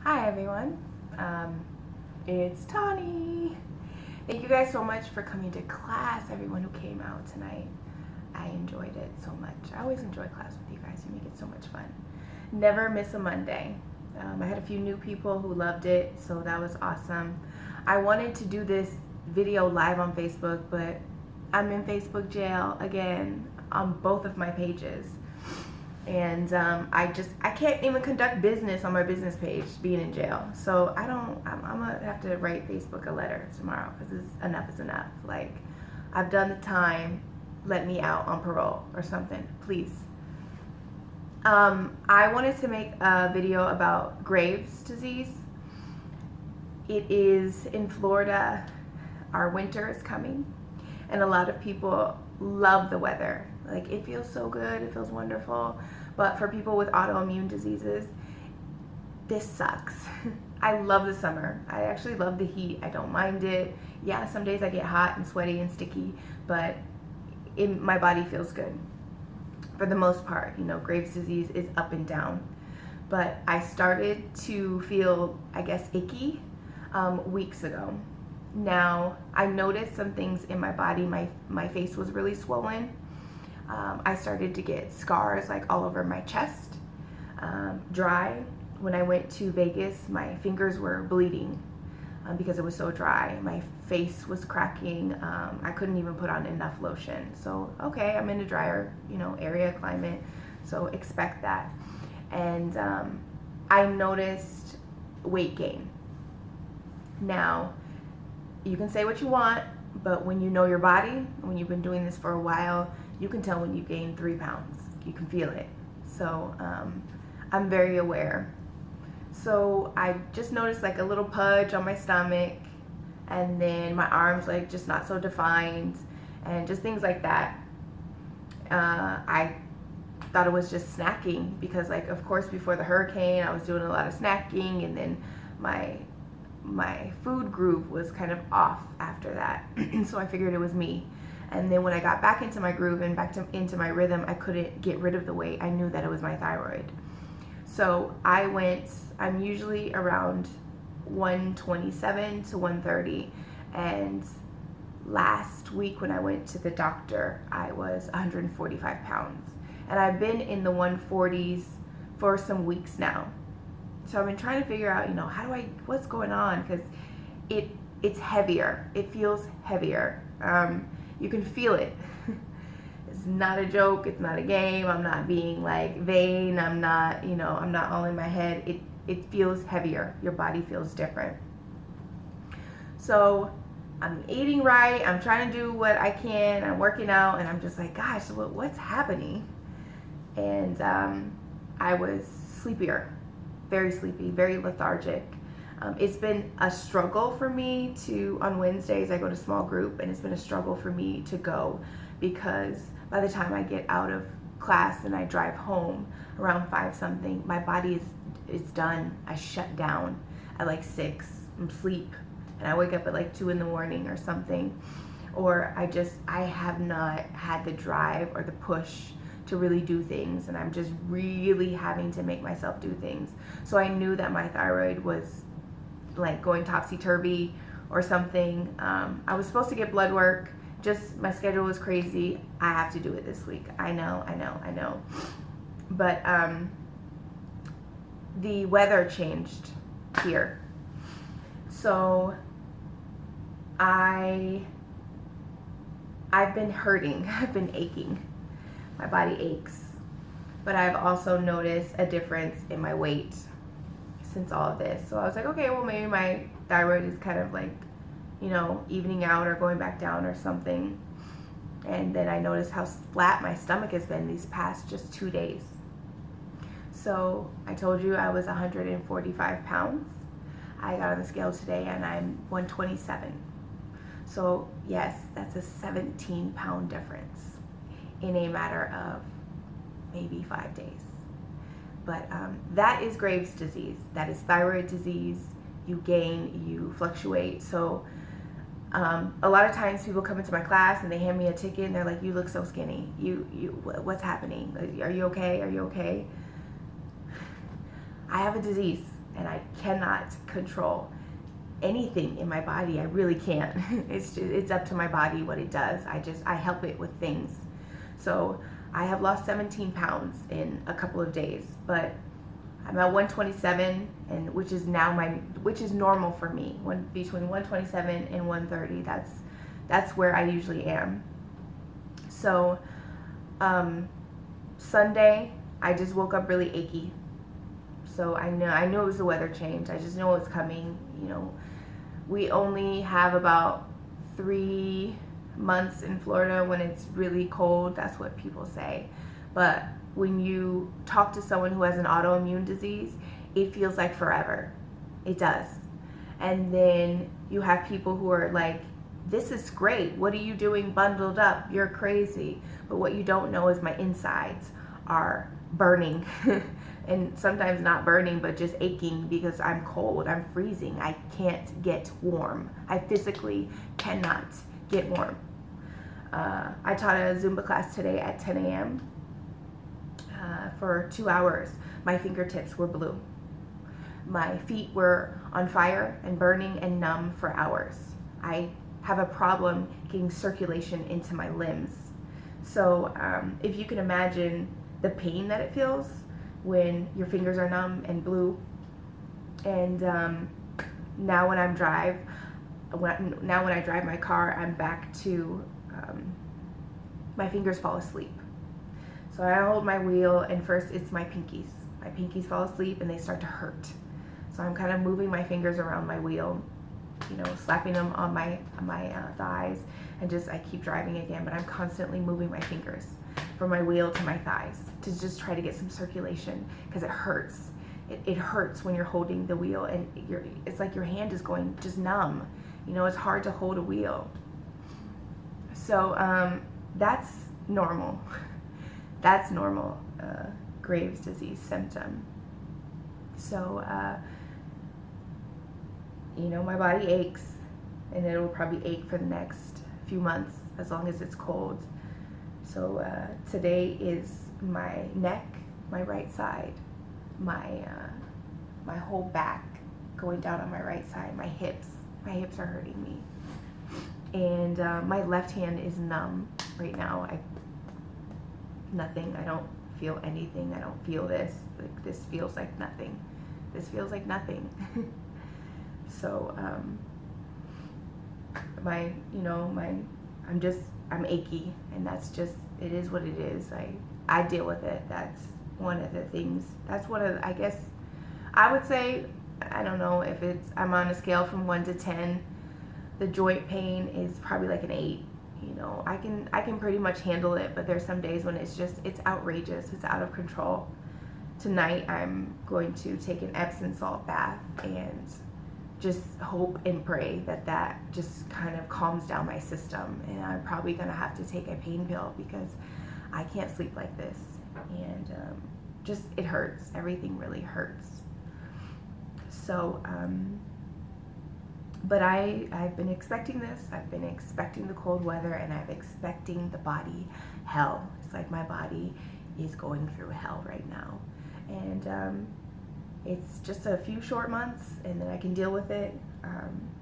Hi everyone, it's Tani. Thank you guys so much for coming to class, everyone who came out tonight. I enjoyed it so much. I always enjoy class with you guys. You make it so much fun. Never miss a Monday. I had a few new people who loved it, so that was awesome. I wanted to do this video live on Facebook, but I'm in Facebook jail again on both of my pages. And I can't even conduct business on my business page being in jail. So I'm gonna have to write Facebook a letter tomorrow because enough is enough. Like, I've done the time, let me out on parole or something, please. I wanted to make a video about Graves' disease. It is in Florida. Our winter is coming, and a lot of people love the weather. Like, it feels so good, it feels wonderful. But for people with autoimmune diseases, this sucks. I love the summer. I actually love the heat. I don't mind it. Yeah, some days I get hot and sweaty and sticky, but my body feels good. For the most part, Graves' disease is up and down. But I started to feel, I guess, icky weeks ago. Now, I noticed some things in my body. My face was really swollen. I started to get scars like all over my chest, dry. When I went to Vegas, my fingers were bleeding because it was so dry. My face was cracking. I couldn't even put on enough lotion. So, okay, I'm in a drier, area climate, so expect that. And I noticed weight gain. Now, you can say what you want, but when you know your body, when you've been doing this for a while, you can tell when you gain 3 pounds. You can feel it. So I'm very aware. So I just noticed like a little pudge on my stomach, and then my arms like just not so defined, and just things like that. I thought it was just snacking because, like, of course, before the hurricane, I was doing a lot of snacking, and then my food groove was kind of off after that. So I figured it was me. And then when I got back into my groove and into my rhythm, I couldn't get rid of the weight. I knew that it was my thyroid. So I'm usually around 127 to 130. And last week when I went to the doctor, I was 145 pounds. And I've been in the 140s for some weeks now. So I've been trying to figure out, what's going on? Because it's heavier. It feels heavier. You can feel it. It's not a joke. It's not a game. I'm not being like vain. I'm not all in my head. It feels heavier. Your body feels different. So I'm eating right. I'm trying to do what I can. I'm working out, and I'm just like, gosh, what's happening? And I was sleepier, very sleepy, very lethargic. It's been a struggle for me on Wednesdays I go to small group, and it's been a struggle for me to go because by the time I get out of class and I drive home around 5 something, my body is done. I shut down at like 6, I'm asleep, and I wake up at like 2 in the morning or something, or I have not had the drive or the push to really do things, and I'm just really having to make myself do things. So I knew that my thyroid was like going topsy-turvy or something. I was supposed to get blood work, just my schedule was crazy. I have to do it this week. I know. But the weather changed here. So I've been hurting, I've been aching. My body aches. But I've also noticed a difference in my weight since all of this. So I was like, okay, well, maybe my thyroid is kind of like, evening out or going back down or something. And then I noticed how flat my stomach has been these past just 2 days. So I told you I was 145 pounds. I got on the scale today and I'm 127. So yes, that's a 17-pound difference in a matter of maybe 5 days. But that is Graves' disease. That is thyroid disease. You gain, you fluctuate. So a lot of times people come into my class and they hand me a ticket and they're like, you look so skinny. What's happening? Are you okay? Are you okay? I have a disease. and I cannot control anything in my body. I really can't. It's up to my body what it does. I help it with things. So I have lost 17 pounds in a couple of days, but I'm at 127, and which is normal for me. Between 127 and 130, that's where I usually am. So Sunday I just woke up really achy. So I knew it was the weather change. I just know it's coming. You know, we only have about 3 months in Florida when it's really cold. That's what people say. But when you talk to someone who has an autoimmune disease, it feels like forever. It does. And then you have people who are like, this is great. What are you doing bundled up? You're crazy. But what you don't know is my insides are burning. And sometimes not burning, but just aching because I'm cold. I'm freezing. I can't get warm. I physically cannot get warm. I taught a Zumba class today at 10 a.m. For 2 hours. My fingertips were blue. My feet were on fire and burning and numb for hours. I have a problem getting circulation into my limbs. So if you can imagine the pain that it feels when your fingers are numb and blue. And now when I drive my car, I'm back to my fingers fall asleep. So I hold my wheel, and first it's my pinkies. My pinkies fall asleep and they start to hurt. So I'm kind of moving my fingers around my wheel, you know, slapping them on my thighs, and I keep driving again, but I'm constantly moving my fingers from my wheel to my thighs to just try to get some circulation, because it hurts. It hurts when you're holding the wheel and it's like your hand is going just numb. You know, it's hard to hold a wheel. So that's normal. That's normal Graves' disease symptom. So, you know, my body aches, and it'll probably ache for the next few months as long as it's cold. So today is my neck, my right side, my whole back going down on my right side, my hips. My hips are hurting me. And my left hand is numb right now. Nothing. I don't feel anything. I don't feel this. Like, this feels like nothing. This feels like nothing. So I'm achy, and that's just, it is what it is. I deal with it. That's one of the things. That's one of, I guess, I would say, I don't know if I'm on a scale from 1 to 10. The joint pain is probably like an 8. You know, I can pretty much handle it, but there's some days when it's outrageous. It's out of control. Tonight I'm going to take an Epsom salt bath and just hope and pray that just kind of calms down my system. And I'm probably going to have to take a pain pill because I can't sleep like this. And it hurts. Everything really hurts. So, but I've been expecting this. I've been expecting the cold weather, and I'm expecting the body hell. It's like my body is going through hell right now. And it's just a few short months, and then I can deal with it.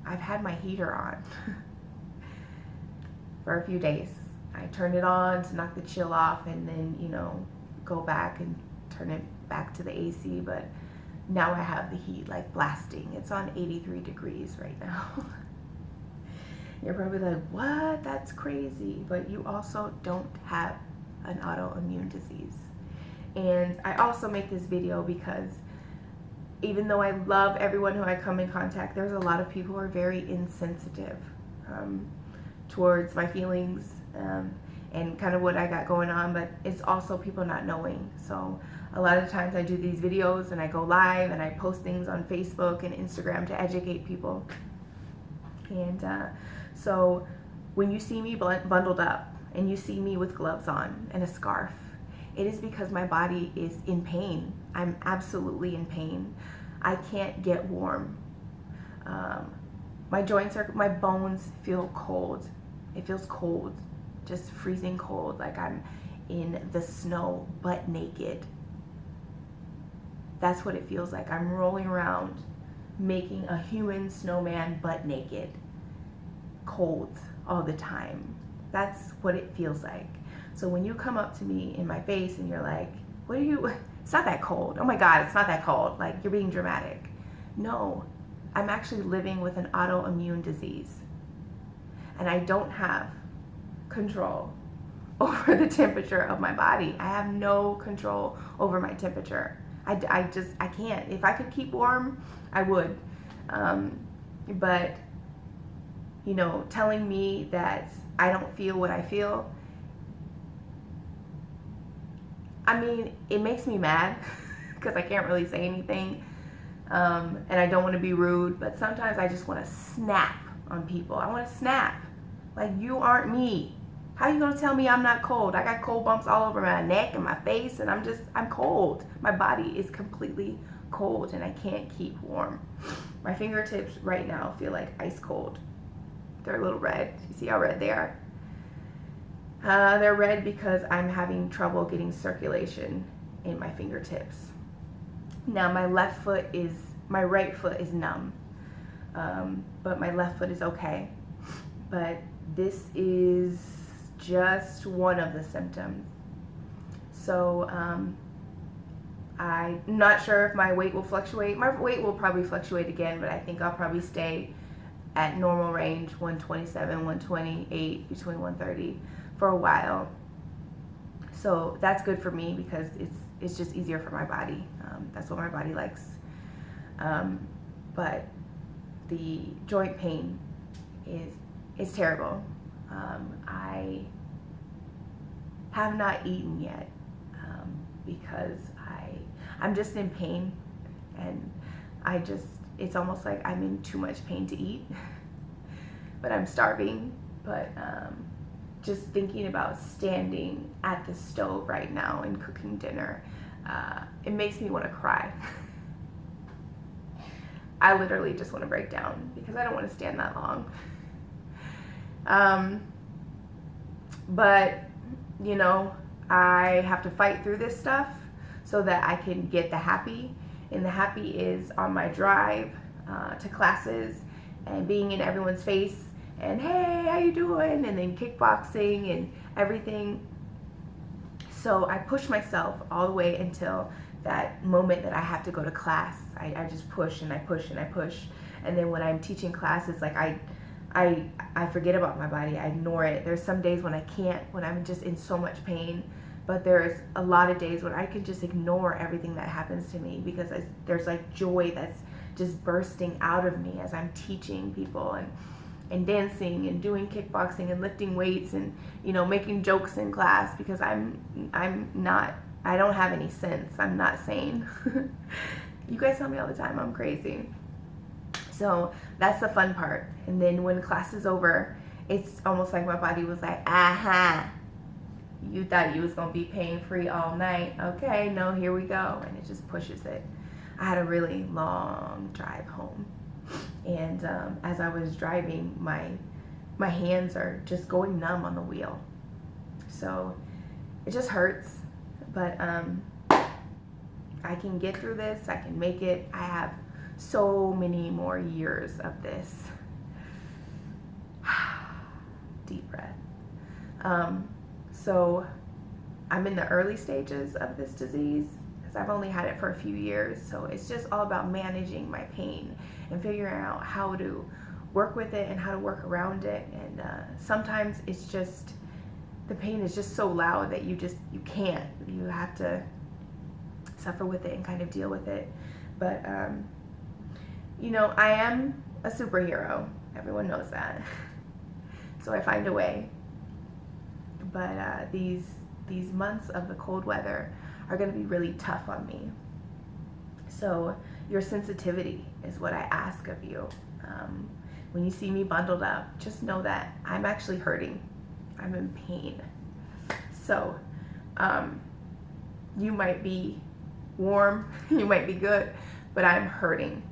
I've had my heater on for a few days. I turned it on to knock the chill off, and then, you know, go back and turn it back to the AC, but now I have the heat like blasting. It's on 83 degrees right now. You're probably like, what? That's crazy. But you also don't have an autoimmune disease. And I also make this video because even though I love everyone who I come in contact, there's a lot of people who are very insensitive towards my feelings and kind of what I got going on, but it's also people not knowing. So a lot of times I do these videos and I go live and I post things on Facebook and Instagram to educate people. And so when you see me bundled up and you see me with gloves on and a scarf, it is because my body is in pain. I'm absolutely in pain. I can't get warm. My joints my bones feel cold. It feels cold, just freezing cold, like I'm in the snow, butt naked. That's what it feels like. I'm rolling around making a human snowman butt naked, cold all the time. That's what it feels like. So when you come up to me in my face and you're like, what are you, it's not that cold. Oh my God, it's not that cold. Like, you're being dramatic. No, I'm actually living with an autoimmune disease. And I don't have control over the temperature of my body. I have no control over my temperature. I can't. If I could keep warm, I would. But, you know, telling me that I don't feel what I feel, I mean, it makes me mad because I can't really say anything. And I don't want to be rude, but sometimes I just want to snap on people. I want to snap. Like, you aren't me. How are you going to tell me I'm not cold? I got cold bumps all over my neck and my face, and I'm cold. My body is completely cold, and I can't keep warm. My fingertips right now feel like ice cold. They're a little red. You see how red they are? They're red because I'm having trouble getting circulation in my fingertips. Now my right foot is numb, but my left foot is okay. But this is just one of the symptoms. So I'm not sure if my weight will fluctuate. My weight will probably fluctuate again, but I think I'll probably stay at normal range, 127, 128, between 130 for a while. So that's good for me because it's just easier for my body. That's what my body likes. But the joint pain is terrible. I have not eaten yet because I'm just in pain, and it's almost like I'm in too much pain to eat. But I'm starving. But just thinking about standing at the stove right now and cooking dinner, it makes me want to cry. I literally just want to break down because I don't want to stand that long. But, you know, I have to fight through this stuff so that I can get the happy. And the happy is on my drive to classes and being in everyone's face and, hey, how you doing? And then kickboxing and everything. So I push myself all the way until that moment that I have to go to class. I just push and I push and I push. And then when I'm teaching classes, like I forget about my body. I ignore it. There's some days when I can't, when I'm just in so much pain. But there's a lot of days when I can just ignore everything that happens to me because there's like joy that's just bursting out of me as I'm teaching people and dancing and doing kickboxing and lifting weights and, you know, making jokes in class because I don't have any sense. I'm not sane. You guys tell me all the time I'm crazy. So that's the fun part. And then when class is over, it's almost like my body was like, aha, you thought you was going to be pain free all night. Okay, no, here we go. And it just pushes it. I had a really long drive home. And as I was driving, my hands are just going numb on the wheel. So it just hurts. But I can get through this. I can make it. I have so many more years of this. Deep breath. So I'm in the early stages of this disease because I've only had it for a few years. So it's just all about managing my pain and figuring out how to work with it and how to work around it. And sometimes it's just, the pain is just so loud that you can't. You have to suffer with it and kind of deal with it. But, you know, I am a superhero. Everyone knows that. So I find a way. But these months of the cold weather are going to be really tough on me. So your sensitivity is what I ask of you. When you see me bundled up, just know that I'm actually hurting. I'm in pain. So you might be warm, you might be good, but I'm hurting.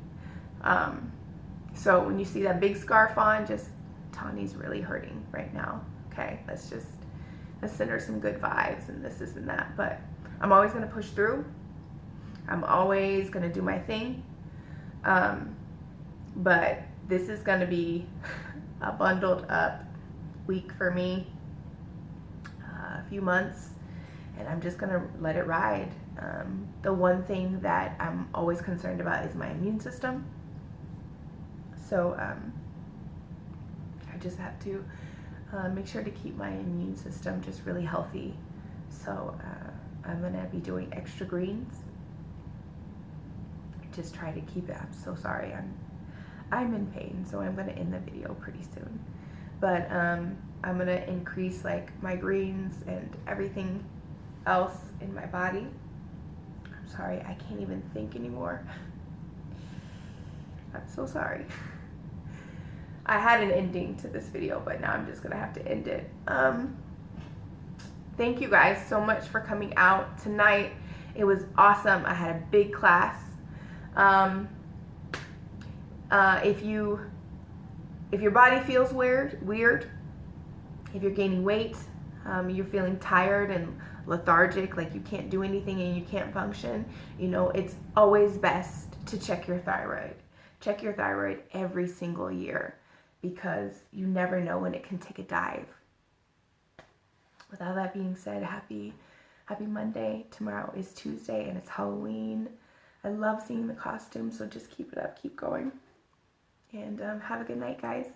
So when you see that big scarf on, just Tani's really hurting right now. Okay, let's send her some good vibes and this and that. But I'm always going to push through. I'm always gonna do my thing. But this is gonna be a bundled up week for me, a few months, and I'm just gonna let it ride. The one thing that I'm always concerned about is my immune system. So I just have to make sure to keep my immune system just really healthy. So I'm gonna be doing extra greens. Just try to keep it. I'm so sorry. I'm in pain, so I'm gonna end the video pretty soon. But I'm gonna increase like my greens and everything else in my body. I'm sorry, I can't even think anymore. I'm so sorry. I had an ending to this video, but now I'm just gonna have to end it. Thank you guys so much for coming out tonight. It was awesome. I had a big class. If your body feels weird, if you're gaining weight, you're feeling tired and lethargic, like you can't do anything and you can't function, you know, it's always best to check your thyroid. Check your thyroid every single year, because you never know when it can take a dive. With all that being said, happy Monday. Tomorrow is Tuesday and it's Halloween. I love seeing the costumes, so just keep it up, keep going. And have a good night, guys.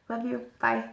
Love you. Bye.